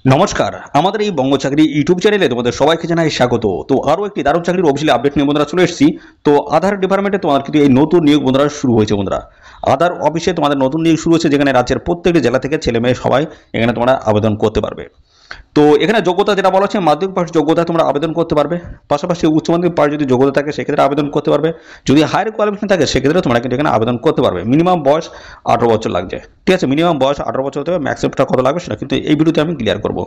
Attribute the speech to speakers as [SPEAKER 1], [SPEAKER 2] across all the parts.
[SPEAKER 1] নমস্কার, আমাদের এই বঙ্গ চাকরি ইউটিউব চ্যানেলে তোমাদের সবাইকে জানাই স্বাগত। তো আরও একটি দারুণ চাকরির অফিসিয়ালি আপডেট নিয়ে বন্ধুরা চলে এসেছি। তো আধার ডিপার্টমেন্টে তোমাদের কিন্তু এই নতুন নিয়োগ বন্ধুরা শুরু হয়েছে বন্ধুরা। আধার অফিসে তোমাদের নতুন নিয়োগ শুরু হয়েছে, যেখানে রাজ্যের প্রত্যেকটি জেলা থেকে ছেলে মেয়ে সবাই এখানে তোমরা আবেদন করতে পারবে। তো এখানে যোগ্যতা যেটা বলা হচ্ছে, মাধ্যমিক পাশ যোগ্যতা তোমরা আবেদন করতে পারবে। পাশাপাশি উচ্চ মাধ্যমিক পাশ যদি যোগ্যতা থাকে সেক্ষেত্রে আবেদন করতে পারবে। যদি হায়ার কোয়ালিফিকেশন থাকে সেক্ষেত্রে তোমরা কিন্তু এখানে আবেদন করতে পারবে। মিনিমাম বয়স 18 বছর লাগছে, ঠিক আছে? মিনিমাম বয়স 18 বছর হতে হবে। ম্যাক্সিমামটা কত লাগবে সেটা কিন্তু এই ভিডিওতে আমি ক্লিয়ার করবো।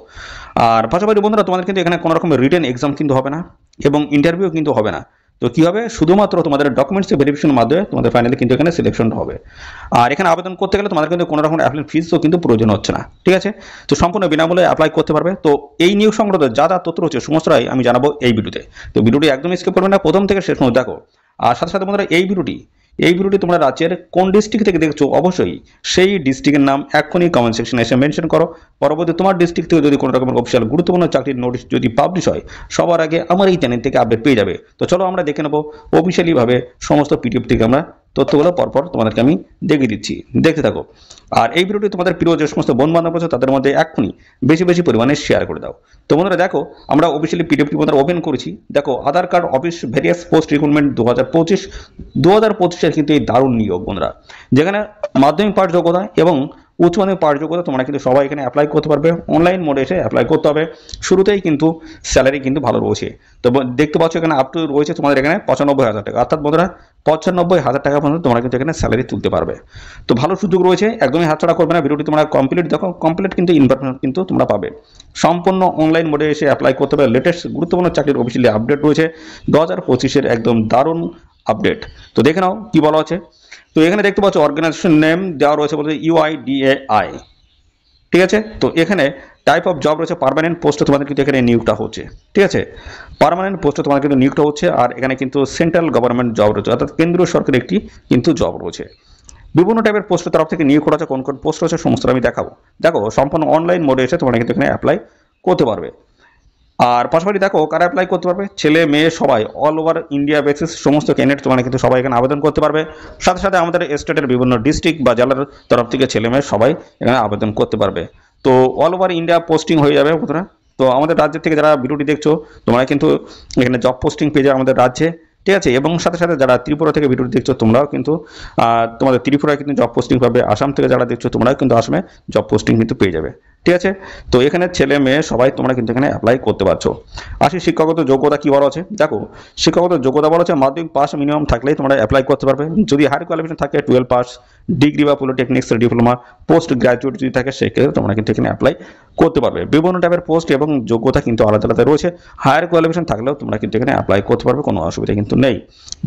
[SPEAKER 1] আর পাশাপাশি বন্ধুরা, তোমাদের কিন্তু এখানে কোনো রকমের রিটেন এক্সাম কিন্তু হবে না এবং ইন্টারভিউ কিন্তু হবে না। তো কি হবে, শুধুমাত্র তোমাদের ডকুমেন্টস ভেরিফিকেশনের মাধ্যমে তোমাদের ফাইনালি কিন্তু এখানে সিলেকশন হবে। আর এখানে আবেদন করতে গেলে তোমাদের কিন্তু কোনো রকম অ্যাপ্লাই ফিসও কিন্তু প্রয়োজন হচ্ছে না, ঠিক আছে? তো সম্পূর্ণ বিনামূল্যে অ্যাপ্লাই করতে পারবে। তো এই নিয়োগ সংক্রান্ত যা যা তথ্য রয়েছে সমস্তটাই আমি জানাবো এই ভিডিওতে। তো ভিডিওটি একদম স্কিপ করবে না, প্রথম থেকে শেষ পর্যন্ত দেখো। আর সাথে সাথে বন্ধুরা, এই ভিডিওটি তোমরা রাজ্যের কোন ডিস্ট্রিক্ট থেকে দেখছো অবশ্যই সেই ডিস্ট্রিক্টের নাম এখনই কমেন্ট সেকশনে এসে মেনশন করো। পরবর্তী তোমার ডিস্ট্রিক্ট থেকে যদি কোনো রকমের অফিসিয়াল গুরুত্বপূর্ণ চাকরির নোটিশ যদি পাবলিশ হয়, সবার আগে আমার এই চ্যানেল থেকে আপডেট পেয়ে যাবে। তো চলো আমরা দেখে নেবো অফিসিয়ালি ভাবে সমস্ত পিডিএফ থেকে আমরা তথ্যগুলো পরপর তোমাদেরকে আমি দেখিয়ে দিচ্ছি, দেখতে থাকো। আর এই ভিডিওটি তোমাদের প্রিয় যে সমস্ত বন্ধু বান্ধব আছে তাদের মধ্যে এক্ষুনি বেশি বেশি পরিমাণে শেয়ার করে দাও। তো বন্ধুরা দেখো, আমরা অফিসিয়ালি পিডিএফটি বন্ধুরা ওপেন করেছি। দেখো, Aadhaar card office various post recruitment 2025 কিন্তু এই দারুণ নিয়োগ বন্ধুরা, যেখানে মাধ্যমিক পাশ যোগ্যতা এবং উচ্চ মাধ্যমিক পাশ যোগ্যতা তোমরা কিন্তু সবাই এখানে অ্যাপ্লাই করতে পারবে। অনলাইন মোডে এসে অ্যাপ্লাই করতে হবে। শুরুতেই কিন্তু স্যালারি কিন্তু ভালো রয়েছে। তো দেখতে পাচ্ছ এখানে আপ টু রয়েছে তোমাদের এখানে 95,000 টাকা, অর্থাৎ বন্ধুরা 95,000 টাকা পর্যন্ত তোমরা কিন্তু এখানে স্যালারি তুলতে পারবে। তো ভালো সুযোগ রয়েছে, একদমই হাতছাড়া করবে না। ভিডিওটি তোমরা কমপ্লিট দেখো, কমপ্লিট কিন্তু ইনফরমেশন কিন্তু তোমরা পাবে। সম্পূর্ণ অনলাইন মোডে এসে অ্যাপ্লাই করতে হবে। লেটেস্ট গুরুত্বপূর্ণ চাকরির অফিসিয়ালি আপডেট রয়েছে 2025-এর একদম দারুণ আপডেট। তো দেখে নাও কি বলা আছে। তো এখানে দেখতে পাচ্ছ অর্গানাইজেশন নেম দেওয়া রয়েছে বলতে UIDAI, ঠিক আছে? তো এখানে টাইপ অফ জব রয়েছে পার্মানেন্ট পোস্টে তোমাদের কিন্তু এখানে নিয়োগটা হচ্ছে, ঠিক আছে? পার্মানেন্ট পোস্টে তোমাদের কিন্তু নিয়োগটা হচ্ছে। আর এখানে কিন্তু সেন্ট্রাল গভর্নমেন্ট জব রয়েছে, অর্থাৎ কেন্দ্রীয় সরকারের একটি কিন্তু জব রয়েছে। বিভিন্ন টাইপের পোস্টের তরফ থেকে নিয়োগ করা আছে। কোন কোন পোস্ট রয়েছে সমস্ত আমি দেখাবো। দেখো, সম্পূর্ণ অনলাইন মোডে এসে তোমরা কিন্তু এখানে অ্যাপ্লাই করতে পারবে। আর পাশাপাশি দেখো কারা অ্যাপ্লাই করতে পারবে, ছেলে মেয়ে সবাই, অল ওভার ইন্ডিয়া বেসিস সমস্ত ক্যান্ডিডেট তোমরা কিন্তু সবাই এখানে আবেদন করতে পারবে। সাথে সাথে আমাদের স্টেটের বিভিন্ন ডিস্ট্রিক্ট বা জেলার তরফ থেকে ছেলে মেয়ে সবাই এখানে আবেদন করতে পারবে। তো অল ওভার ইন্ডিয়া পোস্টিং হয়ে যাবে বন্ধুরা। তো আমাদের রাজ্যের থেকে যারা ভিডিওটি দেখছো তোমরা কিন্তু এখানে জব পোস্টিং পেয়ে যাবে আমাদের রাজ্যে, ঠিক আছে? এবং সাথে সাথে যারা ত্রিপুরা থেকে ভিডিওটি দেখছো তোমরাও কিন্তু তোমাদের ত্রিপুরায় কিন্তু জব পোস্টিং পাবে। আসাম থেকে যারা দেখছো তোমরাও কিন্তু আসামে জব পোস্টিং কিন্তু পেয়ে যাবে, ঠিক আছে? তো এখানে ছেলে মেয়ে সবাই তোমরা কিন্তু এখানে অ্যাপ্লাই করতে পারছো। আসি শিক্ষাগত যোগ্যতা কি বলা আছে। দেখো, শিক্ষাগত যোগ্যতা বলা আছে মাধ্যমিক পাস মিনিমাম থাকলেই তোমরা অ্যাপ্লাই করতে পারবে। যদি হায়ার কোয়ালিফিকেশন থাকে 12 পাস, ডিগ্রি বা পলিটেকনিক্স ডিপ্লোমা, পোস্ট গ্রাজুয়েট যদি থাকে সেক্ষেত্রে তোমরা কিন্তু এখানে অ্যাপ্লাই করতে পারবে। বিভিন্ন টাইপের পোস্ট এবং যোগ্যতা কিন্তু আলাদা আলাদা রয়েছে। হায়ার কোয়ালিফিকেশন থাকলেও তোমরা কিন্তু এখানে অ্যাপ্লাই করতে পারবে, কোনো অসুবিধা কিন্তু নেই।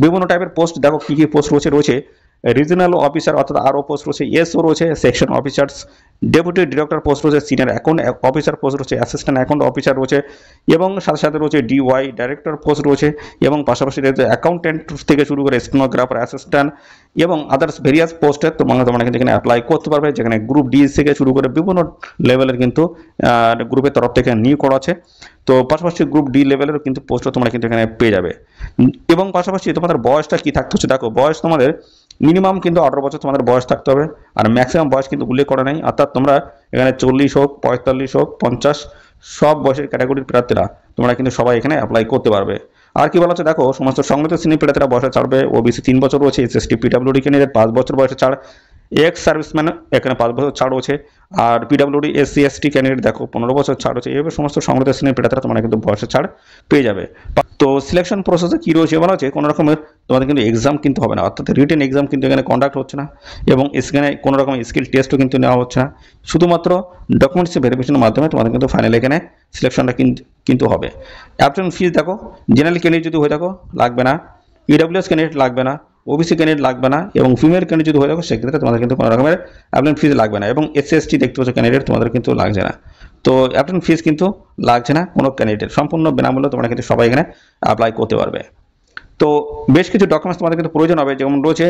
[SPEAKER 1] বিভিন্ন টাইপের পোস্ট দেখো কি কি পোস্ট রয়েছে রিজনাল অফিসার অর্থাৎ আরও পোস্ট রয়েছে, এসও রয়েছে, section officers, deputy director post রয়েছে, সিনিয়র অ্যাকাউন্ট অফিসার পোস্ট রয়েছে, অ্যাসিস্ট্যান্ট অ্যাকাউন্ট অফিসার রয়েছে এবং সাথে সাথে রয়েছে DY ডাইরেক্টর পোস্ট রয়েছে এবং পাশাপাশি রয়েছে অ্যাকাউন্টেন্ট থেকে শুরু করে স্টেনোগ্রাফার, অ্যাসিস্ট্যান্ট এবং আদার্স ভেরিয়াস পোস্টে তোমরা কিন্তু এখানে অ্যাপ্লাই করতে পারবে। যেখানে গ্রুপ ডি থেকে শুরু করে বিভিন্ন লেভেলের কিন্তু গ্রুপের তরফ থেকে নিয়োগ করা আছে। তো পাশাপাশি গ্রুপ ডি লেভেলের কিন্তু পোস্টও তোমরা কিন্তু এখানে পেয়ে যাবে। এবং পাশাপাশি তোমাদের বয়সটা কি থাকতে হচ্ছে, দেখো বয়স তোমাদের মিনিমাম কিন্তু 18 বছর তোমাদের বয়স থাকতে হবে। আর ম্যাক্সিমাম বয়স কিন্তু উল্লেখ করা নেই, অর্থাৎ তোমরা এখানে 40 হোক, 45 হোক, 50 সব বয়সের ক্যাটাগরির প্রার্থীরা তোমরা কিন্তু সবাই এখানে অ্যাপ্লাই করতে পারবে। আর কি বলা হচ্ছে, দেখো সমস্ত সংগঠিত শ্রেণীর প্রার্থীরা বয়সে ছাড়বে। OBC 3 বছর রয়েছে, SST PWD ক্যান্ডিডেট 5 বছর বয়সে ছাড়, এক্স সার্ভিসম্যান এখানে 5 বছর ছাড় রয়েছে। আর PWD SC ST ক্যান্ডিডেট দেখো 15 বছর ছাড় রয়েছে। এইভাবে সমস্ত সংগঠিত শ্রেণীর প্রার্থীরা তোমরা কিন্তু বয়সে ছাড় পেয়ে যাবে। তো সিলেকশন প্রসেসে কি রয়েছে বলা হচ্ছে, কোনো রকমের তোমাদের কিন্তু এক্সাম কিন্তু হবে না, অর্থাৎ রিটেন এক্সাম কিন্তু এখানে কন্ডাক্ট হচ্ছে না এবং এখানে কোনো রকম স্কিল টেস্টও কিন্তু নেওয়া হচ্ছে না। শুধুমাত্র ডকুমেন্টস ভেরিফিকেশনের মাধ্যমে তোমাদের কিন্তু ফাইনাল এখানে সিলেকশনটা কিন্তু হবে। অ্যাপ্লিকেশন ফিস দেখো, জেনারেল ক্যান্ডিডেট যদি হয়ে থাকো লাগবে না, EWS ক্যান্ডিডেট লাগবে না, OBC ক্যান্ডিডেট লাগবে না এবং ফিমেল ক্যান্ডিডেট যদি হয়ে থাকো সেক্ষেত্রে তোমাদের কিন্তু কোনো রকমের অ্যাপ্লিকেশন ফিস লাগবে না এবং SC ST দেখতে পাচ্ছ ক্যান্ডিডেট তোমাদের কিন্তু লাগছে না। তো অ্যাপ্লিকেশন ফিস কিন্তু লাগছে না কোনো ক্যান্ডিডেট, সম্পূর্ণ বিনামূল্যে তোমরা কিন্তু সবাই এখানে অ্যাপ্লাই করতে পারবে। তো বেশ কিছু ডকুমেন্টস তোমাদের কিন্তু প্রয়োজন হবে, যেমন রয়েছে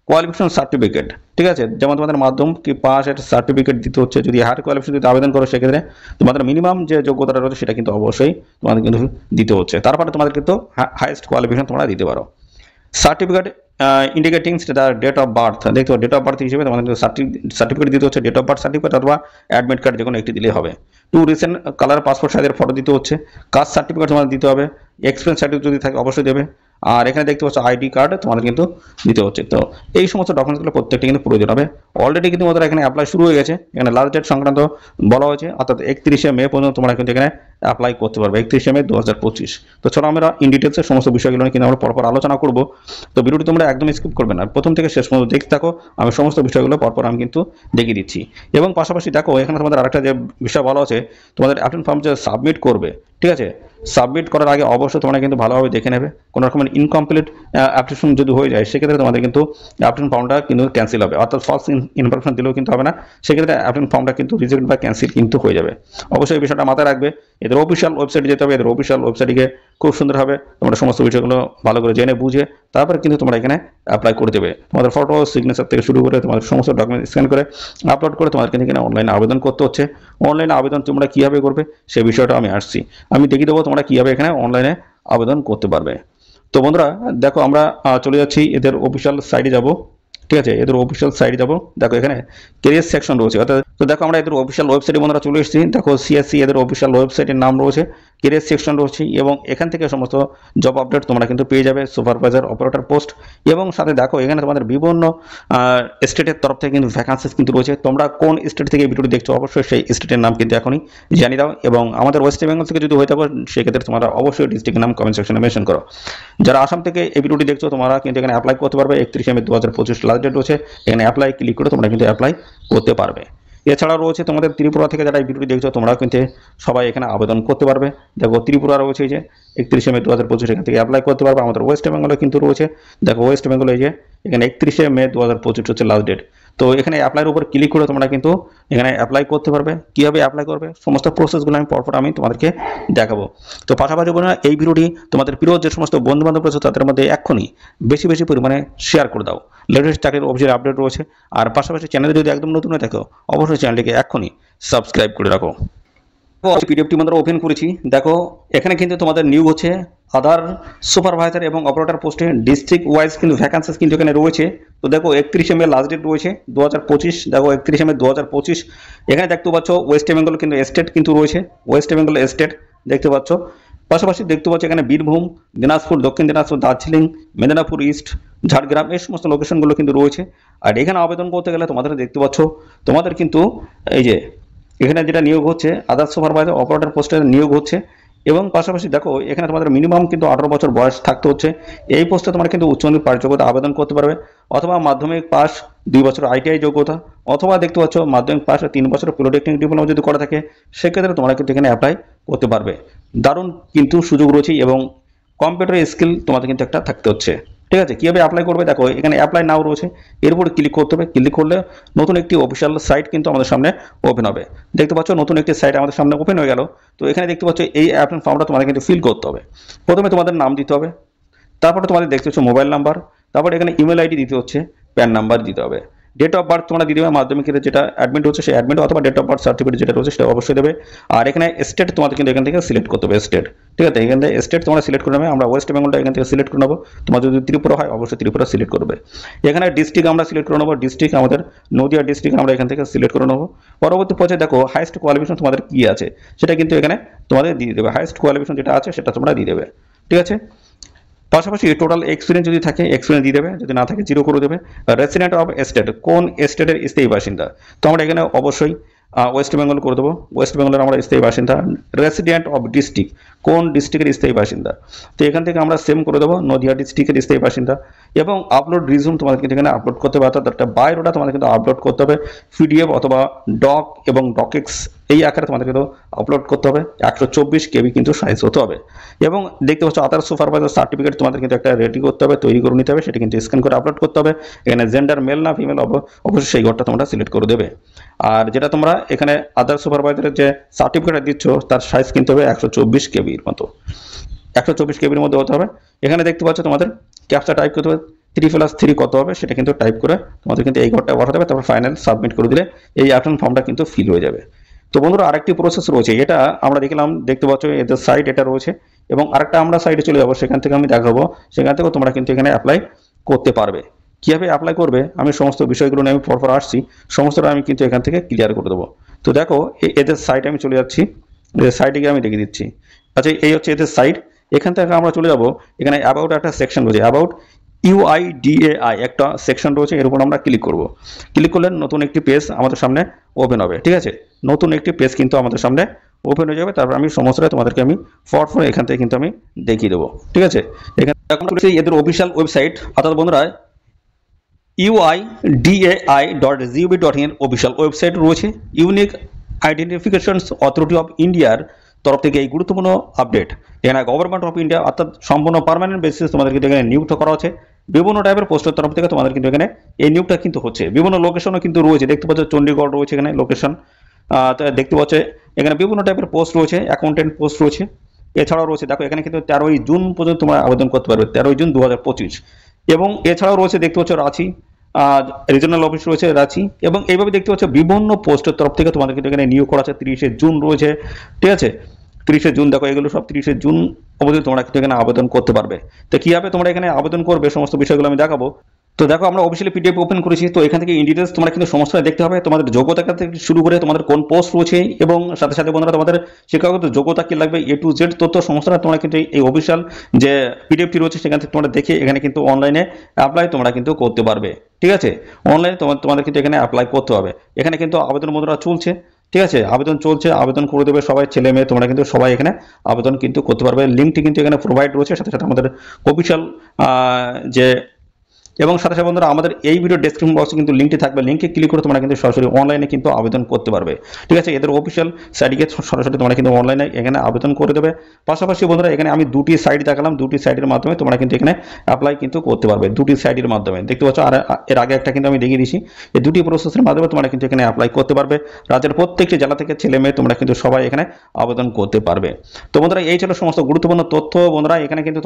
[SPEAKER 1] কোয়ালিফিকেশন সার্টিফিকেট, ঠিক আছে? যেমন তোমাদের মাধ্যমিক কি পাস একটা সার্টিফিকেট দিতে হচ্ছে। যদি হায়ার কোয়ালিফিকেশন যদি আবেদন করো সেক্ষেত্রে তোমাদের মিনিমাম যে যোগ্যতাটা রয়েছে সেটা কিন্তু অবশ্যই তোমাদের কিন্তু দিতে হচ্ছে। তারপরে তোমাদের কিন্তু হাইয়েস্ট কোয়ালিফিকেশন তোমরা দিতে পারো। Certificate indicating date of birth, দেখতে পাবো ডেট অফ বার্থ হিসেবে তোমাদের সার্টিফিকেট দিতে হচ্ছে। ডেট অফ বার্থ সার্টিফিকেট অথবা অ্যাডমিট কার্ড যে কোনো একটি দিলেই হবে। টু রিসেন্ট কালার পাসপোর্ট সাইজের ফটো দিতে হচ্ছে, কাস্ট সার্টিফিকেট তোমাদের দিতে হবে, এক্সপিরিয়েন্স সার্টিফিকেট যদি থাকে অবশ্যই দেবে, আর এখানে দেখতে পাচ্ছ আইডি কার্ড তোমাদের কিন্তু দিতে হচ্ছে। তো এই সমস্ত ডকুমেন্টসগুলো প্রত্যেকটা কিন্তু প্রয়োজন হবে। অলরেডি কিন্তু তোমাদের এখানে অ্যাপ্লাই শুরু হয়ে গেছে, এখানে লাস্ট ডেট সংক্রান্ত বলা হয়েছে, অর্থাৎ 31শে মে পর্যন্ত তোমরা কিন্তু এখানে অ্যাপ্লাই করতে পারবে, 31শে মে 2025। তো চলো আমরা ইন ডিটেলসে সমস্ত বিষয়গুলো নিয়ে কিন্তু আমরা পরপর আলোচনা করবো। তো ভিডিওটি তোমরা একদম স্কিপ করবে না, প্রথম থেকে শেষ পর্যন্ত দেখতে থাকো, আমি সমস্ত বিষয়গুলো পরপর আমি কিন্তু দেখিয়ে দিচ্ছি। এবং পাশাপাশি দেখো এখানে তোমাদের আরেকটা যে বিষয় বলা আছে, তোমাদের অ্যাপ্লিকেশন ফর্ম যে সাবমিট করবে, ঠিক আছে, সাবমিট করার আগে অবশ্যই তোমরা কিন্তু ভালোভাবে দেখে নেবে, কোনো রকমের ইনকমপ্লিট অ্যাপ্লিকেশন যদি হয়ে যায় সেক্ষেত্রে তোমাদের কিন্তু অ্যাপ্লিকেশন ফর্মটা কিন্তু ক্যান্সেল হবে, অর্থাৎ ফলস ইনফরমেশন দিলেও কিন্তু হবে না, সেক্ষেত্রে অ্যাপ্লিকেশন ফর্মটা কিন্তু রিজেক্ট বা ক্যান্সেল কিন্তু হয়ে যাবে। অবশ্যই এই বিষয়টা মাথায় রাখবে, এদের অফিসিয়াল ওয়েবসাইটে যেতে হবে, এদের অফিসিয়াল ওয়েবসাইটে খুব সুন্দরভাবে তোমরা সমস্ত বিষয়গুলো ভালো করে জেনে বুঝে তারপরে কিন্তু তোমরা এখানে অ্যাপ্লাই করে দেবে। তোমাদের ফটো সিগনেচার থেকে শুরু করে তোমাদের সমস্ত ডকুমেন্ট স্ক্যান করে আপলোড করে তোমাদের কিন্তু এখানে অনলাইনে আবেদন করতে হচ্ছে। অনলাইনে আবেদন তোমরা কীভাবে করবে সেই বিষয়টা আমি আসছি, আমি দেখিয়ে দেবো তোমরা কীভাবে এখানে অনলাইনে আবেদন করতে পারবে। তো বন্ধুরা দেখো আমরা চলে যাচ্ছি এদের অফিসিয়াল সাইটে যাব, ঠিক আছে, এদের অফিসিয়াল সাইটে যাব। দেখো এখানে কেরিয়ার সেকশন রয়েছে, অর্থাৎ তো দেখো আমরা এদের অফিসিয়াল ওয়েবসাইটে বন্ধুরা চলে এসেছি। দেখো সিএসসি এদের অফিসিয়াল ওয়েবসাইটের নাম রয়েছে, কেরিয়ার সেকশন রয়েছে, এবং এখান থেকে সমস্ত জব আপডেট তোমরা কিন্তু পেয়ে যাবে, সুপারভাইজার, অপারেটর পোস্ট, এবং সাথে দেখো এখানে তোমাদের বিভিন্ন স্টেটের তরফ থেকে কিন্তু ভ্যাকান্সিস কিন্তু রয়েছে। তোমরা কোন স্টেট থেকে এই ভিডিওটি দেখছো অবশ্যই সেই স্টেটের নাম কিন্তু এখনই জানিয়ে দাও, এবং আমাদের ওয়েস্ট বেঙ্গল থেকে যদি হয়ে থাকো সেক্ষেত্রে তোমরা অবশ্যই ডিস্ট্রিক্টের নাম কমেন্ট সেকশনে মেনশন করো। যারা আসাম থেকে এই ভিডিওটি দেখছো তোমরা কিন্তু এখানে অ্যাপ্লাই করতে পারবে, 31শে মে 2025 লাস্ট ডেট রয়েছে, এখানে অ্যাপ্লাই ক্লিক করে তোমরা কিন্তু অ্যাপ্লাই করতে পারবে। এছাড়াও রয়েছে তোমাদের ত্রিপুরা থেকে যারা এই ভিডিওটি দেখছো তোমরাও কিন্তু সবাই এখানে আবেদন করতে পারবে। দেখো ত্রিপুরা রয়েছে এই যে 31শে মে 2025 এখান থেকে অ্যাপ্লাই করতে পারবে। আমাদের ওয়েস্ট বেঙ্গলে কিন্তু রয়েছে, দেখো ওয়েস্ট বেঙ্গলে এই যে এখানে 31শে মে 2025 হচ্ছে লাস্ট ডেট। তো এখানে অ্যাপ্লাইয়ের উপর ক্লিক করে তোমরা কিন্তু এখানে অ্যাপ্লাই করতে পারবে। কীভাবে অ্যাপ্লাই করবে সমস্ত প্রসেসগুলো আমি পরপর আমি তোমাদেরকে দেখাবো। তো পাশাপাশি বলে এই ভিডিওটি তোমাদের প্রিয় যে সমস্ত বন্ধুবান্ধব রয়েছে তাদের মধ্যে এক্ষুনি বেশি বেশি পরিমাণে শেয়ার করে দাও, লেটেস্ট চাকরির অফিসিয়াল আপডেট রয়েছে। আর পাশাপাশি চ্যানেলে যদি একদম নতুন হয়ে থাকো অবশ্যই চ্যানেলটিকে এক্ষুনি সাবস্ক্রাইব করে রাখো। পিডিএফটি আমরা ওপেন করেছি, দেখো এখানে কিন্তু তোমাদের নিয়োগ হচ্ছে আধার সুপারভাইজার এবং অপারেটর পোস্টে ডিস্ট্রিক্ট ওয়াইজ কিন্তু ভ্যাকান্সিস কিন্তু এখানে রয়েছে। তো দেখো 31শে মে লাস্ট ডেট রয়েছে 2025, দেখো 31শে মে 2025। এখানে দেখতে পাচ্ছ ওয়েস্ট বেঙ্গল কিন্তু স্টেট কিন্তু রয়েছে, ওয়েস্ট বেঙ্গল স্টেট দেখতে পাচ্ছ। পাশাপাশি দেখতে পাচ্ছ এখানে বীরভূম, দিনাজপুর, দক্ষিণ দিনাজপুর, দার্জিলিং, মেদিনীপুর ইস্ট, ঝাড়গ্রাম, এই সমস্ত লোকেশনগুলো কিন্তু রয়েছে। আর এখানে আবেদন করতে গেলে তোমাদের দেখতে পাচ্ছ তোমাদের কিন্তু এই যে এখানে যেটা নিয়োগ হচ্ছে আদার সুপারভাইজার অপারেটর পোস্টে নিয়োগ হচ্ছে, এবং পাশাপাশি দেখো এখানে তোমাদের মিনিমাম কিন্তু 18 বছর বয়স থাকতে হচ্ছে। এই পোস্টে তোমরা কিন্তু উচ্চ মাধ্যমিক পাস যোগ্যতা আবেদন করতে পারবে, অথবা মাধ্যমিক পাস 2 বছর আইটিআই যোগ্যতা, অথবা দেখতে পাচ্ছ মাধ্যমিক পাস 3 বছর পলিটেকনিক ডিপ্লোমা যদি করা থাকে সেক্ষেত্রে তোমরা কিন্তু এখানে অ্যাপ্লাই করতে পারবে। দারুণ কিন্তু সুযোগ রয়েছে, এবং কম্পিউটার স্কিল তোমাদের কিন্তু একটা থাকতে হচ্ছে। ঠিক আছে, কীভাবে অ্যাপ্লাই করবে দেখো এখানে অ্যাপ্লাই নাও রয়েছে, এর উপরে ক্লিক করতে হবে। ক্লিক করলে নতুন একটি অফিসিয়াল সাইট কিন্তু আমাদের সামনে ওপেন হবে। দেখতে পাচ্ছ নতুন একটি সাইট আমাদের সামনে ওপেন হয়ে গেল। তো এখানে দেখতে পাচ্ছ এই অ্যাপ্লিকেশন ফর্মটা তোমাদের কিন্তু ফিল করতে হবে। প্রথমে তোমাদের নাম দিতে হবে, তারপরে তোমাদের দেখতে হচ্ছে মোবাইল নাম্বার, তারপরে এখানে ইমেল আইডি দিতে হচ্ছে, প্যান নাম্বার দিতে হবে, ডেট অফ বার্থ তোমরা দিয়ে দেবে, মাধ্যমিকের যেটা অ্যাডমিট হচ্ছে সেই অ্যাডমিট অথবা ডেট অফ বার্থ সার্টিফিকেট যেটা রয়েছে সেটা অবশ্যই দেবে। আর এখানে স্টেট তোমাদের কিন্তু এখান থেকে সিলেক্ট করতে হবে, স্টেট, ঠিক আছে, এখান থেকে স্টেট তোমরা সিলেক্ট করে নেবে। আমরা ওয়েস্ট বেঙ্গলটা এখান থেকে সিলেক্ট করে নেবো, তোমার যদি ত্রিপুরা হয় অবশ্যই ত্রিপুরা সিলেক্ট করবে। এখানে ডিস্ট্রিক্ট আমরা সিলেক্ট করে নেবো, ডিস্ট্রিক্ট আমাদের নদিয়া ডিস্ট্রিক্ট আমরা এখান থেকে সিলেক্ট করে নেবো। পরবর্তী পর্যায়ে দেখো হাইস্ট কোয়ালিফিকেশন তোমাদের কি আছে সেটা কিন্তু এখানে তোমাদের দিয়ে দেবে, হাইস্ট কোয়ালিফিকেশন যেটা আছে সেটা তোমরা দিয়ে দেবে, ঠিক আছে। পাশাপাশি টোটাল এক্সপিরিয়েন্স যদি থাকে এক্সপিরিয়েন্স দিয়ে দেবে, যদি না থাকে 0 করে দেবে। রেসিডেন্ট অফ স্টেট, কোন স্টেটের স্থায়ী বাসিন্দা, তো আমরা এখানে অবশ্যই ওয়েস্ট বেঙ্গল করে দেবো, ওয়েস্ট বেঙ্গলের আমরা স্থায়ী বাসিন্দা। রেসিডেন্ট অফ ডিস্ট্রিক্ট, কোন ডিস্ট্রিক্টের স্থায়ী বাসিন্দা, তো এখান থেকে আমরা সেম করে দেবো নদিয়া ডিস্ট্রিক্টের স্থায়ী বাসিন্দা। এবং আপলোড রিজুম তোমাদের কিন্তু এখানে আপলোড করতে হবে, অর্থাৎ একটা বায়োডাটা তোমাদের কিন্তু আপলোড করতে হবে, পিডিএফ অথবা ডক এবং ডকেক্স এই আকারে তোমাদের কিন্তু আপলোড করতে হবে, 124 KB কিন্তু সাইজ হতে হবে। এবং দেখতে পাচ্ছ আদার সুপারভাইজার সার্টিফিকেট তোমাদের কিন্তু একটা রেডি করতে হবে, তৈরি করে নিতে হবে, সেটা কিন্তু স্ক্যান করে আপলোড করতে হবে। এখানে জেন্ডার মেল না ফিমেল অবশ্যই সেই ঘরটা তোমরা সিলেক্ট করে দেবে। আর যেটা তোমরা এখানে আদার সুপারভাইজারের যে সার্টিফিকেট দিচ্ছ তার সাইজ কিন্তু হবে 124 KBর মতো, 124 KBর মধ্যে হতে হবে। এখানে দেখতে পাচ্ছ তোমাদের ক্যাপচা টাইপ করতে হবে, 3+3 কত হবে সেটা কিন্তু টাইপ করে তোমাদের কিন্তু এই ঘরটা পাঠাতে হবে, তারপর ফাইনাল সাবমিট করে দিলে এই অ্যাপ্লিকেশন ফর্মটা কিন্তু ফিল হয়ে যাবে। তো বন্ধুরা আরেকটি প্রসেস রয়েছে, এটা আমরা দেখলাম, দেখতে পাচ্ছ এদের সাইট এটা রয়েছে, এবং আরেকটা আমরা সাইটে চলে যাবো, সেখান থেকে আমি দেখাবো, সেখান থেকেও তোমরা কিন্তু এখানে অ্যাপ্লাই করতে পারবে। কীভাবে অ্যাপ্লাই করবে আমি সমস্ত বিষয়গুলো নিয়ে আমি পরপর আসছি, সমস্তটা আমি কিন্তু এখান থেকে ক্লিয়ার করে দেবো। তো দেখো এদের সাইটে আমি চলে যাচ্ছি, সাইটে গিয়ে আমি দেখিয়ে দিচ্ছি। আচ্ছা, এই হচ্ছে এদের সাইট। এখান থেকে আমরা চলে যাব, এখানে অ্যাবাউট একটা সেকশন রয়েছে, অ্যাবাউট UIDAI একটা সেকশন রয়েছে, এর উপর আমরা ক্লিক করব। ক্লিক করলে নতুন একটি পেজ আমাদের সামনে ওপেন হবে। ঠিক আছে, নতুন একটি পেজ কিন্তু আমাদের সামনে ওপেন হয়ে যাবে। তারপর আমি সমস্তটা তোমাদেরকে আমি ফর এখান থেকে কিন্তু আমি দেখিয়ে দেবো। ঠিক আছে, এখানে এদের অফিসিয়াল ওয়েবসাইট, অর্থাৎ বন্ধুরা UIDAI.gov.in অফিসিয়াল ওয়েবসাইট রয়েছে। ইউনিক আইডেন্টিফিকেশনস অথরিটি অফ ইন্ডিয়ার তরফ থেকে এই গুরুত্বপূর্ণ আপডেট। এখানে গভর্নমেন্ট অফ ইন্ডিয়া অর্থাৎ সম্পূর্ণ পার্মানেন্ট বেসিস তোমাদের কিন্তু এখানে নিয়োগ করা হচ্ছে। বিভিন্ন টাইপের পোস্টের তরফ থেকে তোমাদের কিন্তু এখানে এই নিয়োগটা কিন্তু হচ্ছে। বিভিন্ন লোকেশনও কিন্তু রয়েছে, দেখতে পাচ্ছ চণ্ডীগড় রয়েছে এখানে লোকেশন। দেখতে পাচ্ছ এখানে বিভিন্ন টাইপের পোস্ট রয়েছে, অ্যাকাউন্টেন্ট পোস্ট রয়েছে। এছাড়াও রয়েছে দেখো এখানে কিন্তু 13ই জুন পর্যন্ত তোমরা আবেদন করতে পারবে, 13ই জুন 2025। এবং এছাড়াও রয়েছে দেখতে পাচ্ছ রাঁচি রিজনাল অফিস রয়েছে রাঁচি। এবং এইভাবে দেখতে পাচ্ছ বিভিন্ন পোস্টের তরফ থেকে তোমাদের কিন্তু এখানে নিয়োগ করা আছে। 30শে জুন রয়েছে। ঠিক আছে, 30শে জুন দেখো, এগুলো সব 30শে জুন অবধি তোমরা কিন্তু এখানে আবেদন করতে পারবে। তো কীভাবে তোমরা এখানে আবেদন করবে সমস্ত বিষয়গুলো আমি দেখাবো। তো দেখো আমরা অফিসিয়ালি পিডিএফ ওপেন করেছি। তো এখান থেকে ইন ডিটেলস তোমরা কিন্তু সমস্ত দেখতে হবে, তোমাদের যোগ্যতা থেকে শুরু করে তোমাদের কোন পোস্ট রয়েছে, এবং সাথে সাথে বন্ধুরা তোমাদের শিক্ষাগত যোগ্যতা কি লাগবে, A to Z তথ্য সমস্তটা তোমরা কিন্তু এই অফিসিয়াল যে পিডিএফটি রয়েছে সেখান থেকে তোমরা দেখে এখানে কিন্তু অনলাইনে অ্যাপ্লাই তোমরা কিন্তু করতে পারবে। ঠিক আছে, অনলাইনে তোমাদের কিন্তু এখানে অ্যাপ্লাই করতে হবে। এখানে কিন্তু আবেদন বন্ধুরা চলছে। ঠিক আছে, আবেদন চলছে, আবেদন করে দেবে সবাই, ছেলে মেয়ে তোমরা কিন্তু সবাই এখানে আবেদন কিন্তু করতে পারবে। লিঙ্কটি কিন্তু এখানে প্রোভাইড রয়েছে, সাথে সাথে আমাদের অফিসিয়াল যে, এবং সাথে সাথে বন্ধুরা আমাদের এই ভিডিও ডেসক্রিপশন বক্সে কিন্তু লিঙ্কটি থাকবে, লিঙ্কে ক্লিক করে তোমরা কিন্তু সরাসরি অনলাইনে কিন্তু আবেদন করতে পারবে। ঠিক আছে, এদের অফিসিয়াল সাইটে গিয়ে সরাসরি তোমরা কিন্তু অনলাইনে এখানে আবেদন করে দেবে। পাশাপাশি বন্ধুরা এখানে আমি দুটি সাইট দেখালাম, দুটি সাইটের মাধ্যমে তোমরা কিন্তু এখানে অ্যাপ্লাই কিন্তু করতে পারবে, দুটি সাইটের মাধ্যমে। দেখতে পাচ্ছ, আর এর আগে একটা কিন্তু আমি দেখিয়ে দিয়েছি। এই দুটি প্রসেসের মাধ্যমে তোমরা কিন্তু এখানে অ্যাপ্লাই করতে পারবে। রাজ্যের প্রত্যেকটি জেলা থেকে ছেলে মেয়ে তোমরা কিন্তু সবাই এখানে আবেদন করতে পারবে। তো বন্ধুরা এই ছিল সমস্ত গুরুত্বপূর্ণ তথ্য। বন্ধুরা এখানে কিন্তু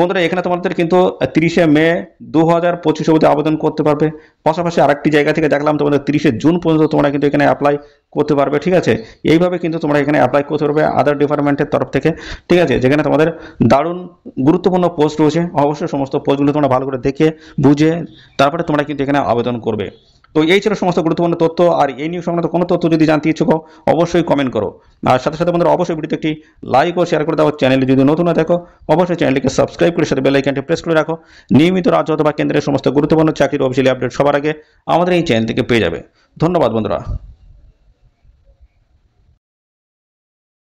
[SPEAKER 1] বন্ধুরা এখানে তোমাদের কিন্তু 30শে মে 2025 অবধি আবেদন করতে পারবে। পাশাপাশি আরেকটি জায়গা থেকে দেখলাম তোমাদের 30শে জুন পর্যন্ত তোমরা কিন্তু এখানে অ্যাপ্লাই করতে পারবে। ঠিক আছে, এইভাবে কিন্তু তোমরা এখানে অ্যাপ্লাই করতে পারবে আদার ডিপার্টমেন্টের তরফ থেকে। ঠিক আছে, যেখানে তোমাদের দারুণ গুরুত্বপূর্ণ পোস্ট রয়েছে। অবশ্যই সমস্ত পোস্টগুলো তোমরা ভালো করে দেখে বুঝে তারপরে তোমরা কিন্তু এখানে আবেদন করবে। তো এই ছিল সমস্ত গুরুত্বপূর্ণ তথ্য। আর এই নিউজ সংক্রান্ত কোনো তথ্য যদি জানতে ইচ্ছুক হও অবশ্যই কমেন্ট করো। আর সাথে সাথে বন্ধুরা অবশ্যই ভিডিওতে একটি লাইক ও শেয়ার করে দাও। চ্যানেলে যদি নতুন না দেখো অবশ্যই চ্যানেলটিকে সাবস্ক্রাইব করে সাথে বেল আইকনটি প্রেস করে রাখো। নিয়মিত রাজ্য অথবা কেন্দ্রের সমস্ত গুরুত্বপূর্ণ চাকরির অফিসিয়ালি আপডেট সবার আগে আমাদের এই চ্যানেল থেকে পেয়ে যাবে। ধন্যবাদ বন্ধুরা।